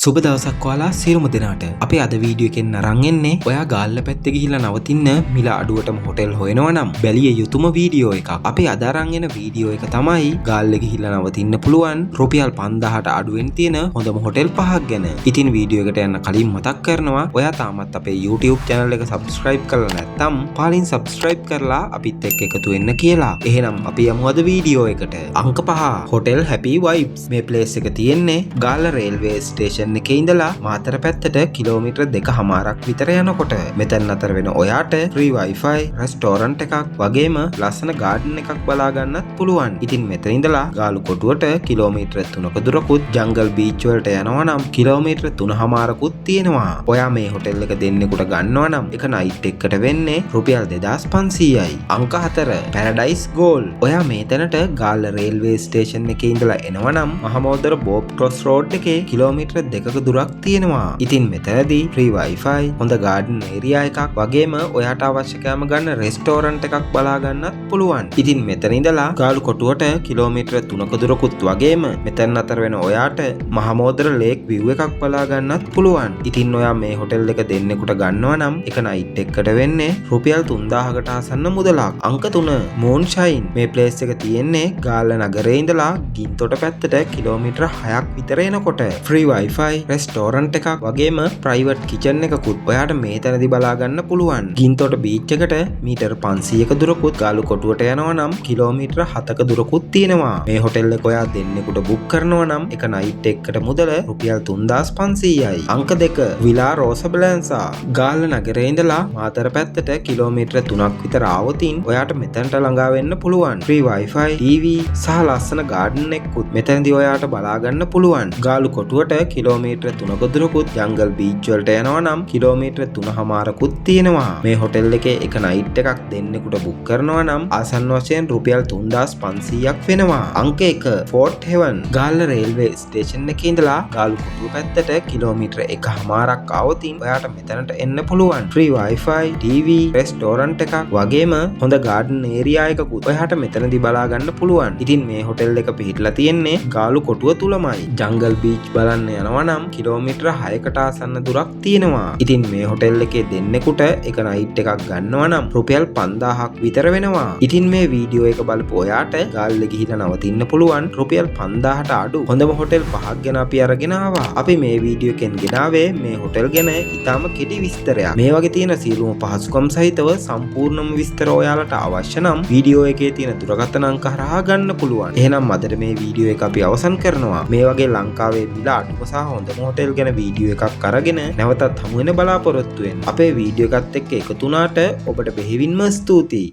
සුබ දවසක් ඔයාලා සියලුම දෙනාට. අපි අද වීඩියෝ එකෙන් අරන් එන්නේ ඔයා ගාල්ල පැත්තේ ගිහිල්ලා නවතින්න මිල අඩුවටම හොටෙල් හොයනවා නම් බැලිය යුතුම වීඩියෝ එකක්. අපි අද අරන් එන වීඩියෝ එක තමයි ගාල්ල ගිහිල්ලා නවතින්න පුළුවන් රුපියල් 5000ට අඩුවෙන් තියෙන හොඳම හොටෙල් පහක් ගැන. ඉතින් වීඩියෝ එකට යන්න කලින් මතක් කරනවා ඔයා තාමත් අපේ YouTube channel එක subscribe කරලා නැත්නම් පාලින් subscribe කරලා අපිත් එක්ක එකතු වෙන්න කියලා. එහෙනම් අපි යමු අද වීඩියෝ එකට. අංක 5 Hotel Happy Vibes. මේ place එක තියෙන්නේ ගාල්ල railway station එකේ ඉඳලා මාතර පැත්තට කිලෝමීටර් 2කමාරක් විතර යනකොට. මෙතන අතර වෙන ඔයාට free wifi, restaurant එකක් වගේම ලස්සන garden එකක් බලා ගන්නත් පුළුවන්. ඉතින් මෙතන ඉඳලා ගාලු කොටුවට කිලෝමීටර් 3ක දුරකුත් jungle beach වලට යනවා නම් කිලෝමීටර් 3කමාරකුත් තියෙනවා. ඔයා මේ හොටෙල් එක දෙන්නෙකුට ගන්නවා නම් එක night එකකට වෙන්නේ රුපියල් 2500යි. අංක 4 Paradise Gold. ඔයා මේ තැනට ගාල්ල railway station එකේ ඉඳලා එනවා නම් මහමෝදර බෝබ් ක්‍රොස් රෝඩ් එකේ කිලෝමීටර් 2ක දුරක් තියෙනවා. ඉතින් මෙතනදී free wifi, හොඳ garden area එකක් වගේම ඔයාට අවශ්‍ය කෑම ගන්න restaurant එකක් බලා ගන්නත් පුළුවන්. ඉතින් මෙතන ඉඳලා ගාලු කොටුවට කිලෝමීටර් 3ක දුරකුත් වගේම මෙතන අතර වෙන ඔයාට මහමෝදර lake view එකක් බලා ගන්නත් පුළුවන්. ඉතින් ඔයා මේ හොටෙල් එක දෙන්නෙකුට ගන්නවා නම් එක night එකකට වෙන්නේ රුපියල් 3000කට ආසන්න මුදලක්. අංක 3 Moonshine. මේ place එක තියෙන්නේ ගාල්ල නගරේ ඉඳලා ගින්තොට පැත්තට කිලෝමීටර් 6ක් විතර එනකොට. free wifi, restaurant එකක් වගේම private kitchen එකකුත් ඔයාට මේ තැනදී බලා ගන්න පුළුවන්. ගින්තොට beach එකට මීටර් 500ක දුරකුත් ගාලු කොටුවට යනවා නම් කිලෝමීටර් 7ක දුරකුත් තියෙනවා. මේ හොටෙල් එක ඔයා දෙන්නෙකුට book කරනවා නම් එක night එකකට මුදල රුපියල් 3500යි. අංක 2 Villa Rosa Blanca. ගාල්ල නගරේ ඉඳලා මාතර පැත්තට කිලෝමීටර් 3ක් විතර ආවොතින් ඔයාට මෙතනට ළඟා වෙන්න පුළුවන්. free wifi, TV සහ ලස්සන garden එකකුත් මෙතනදී ඔයාට බලා ගන්න පුළුවන්. ගාලු කොටුවට කිලෝමීටර් 3ක දුරකුත් jungle beach වලට යනවා නම් කිලෝමීටර් 3කමාරකුත් තියෙනවා. මේ හොටෙල් එකේ එක night එකක් දෙන්නෙකුට book කරනවා නම් ආසන්න වශයෙන් රුපියල් 3500ක් වෙනවා. අංක 1 Fort Heaven. Galle railway station එකේ ඉඳලා ගාලු කොටුව පැත්තට කිලෝමීටර් 1කමාරක් ආවොතින් ඔයාට මෙතනට එන්න පුළුවන්. free wifi, TV, restaurant එකක් වගේම හොඳ garden area එකකුත් ඔයාට මෙතනදී බලා ගන්න පුළුවන්. ඉතින් මේ හොටෙල් එක පිහිටලා තියෙන්නේ ගාලු කොටුව තුලමයි. jungle beach බලන්න යනවා නම් කිලෝමීටර් 6කට ආසන්න දුරක් තියෙනවා. ඉතින් මේ හොටෙල් එකේ දෙන්නෙකුට එක night එකක් ගන්නවා නම් රුපියල් 5000ක් විතර වෙනවා. ඉතින් මේ වීඩියෝ එක බලපු ඔයාට ගාල්ල ගිහිලා නවතින්න පුළුවන් රුපියල් 5000ට අඩු හොඳම හොටෙල් 5ක් ගැන අපි අරගෙන ආවා. අපි මේ වීඩියෝ එකෙන් ගෙනාවේ මේ හොටෙල් ගැන ඉතාම කෙටි විස්තරයක්. මේ වගේ තියෙන සියලුම පහසුකම් සහිතව සම්පූර්ණම විස්තර ඔයාලට අවශ්‍ය නම් වීඩියෝ එකේ තියෙන දුරකථන අංක හරහා ගන්න පුළුවන්. එහෙනම් අදට මේ වීඩියෝ එක අපි අවසන් කරනවා. මේ වගේ ලංකාවේ මිල අඩුම සහ හොඳම හොටෙල් ගැන වීඩියෝ එකක් අරගෙන නැවතත් හමු වෙන බලාපොරොත්තු වෙන්න. අපේ වීඩියෝ එකත් එක්ක එකතු වුණාට ඔබට බෙහෙවින්ම ස්තුතියි.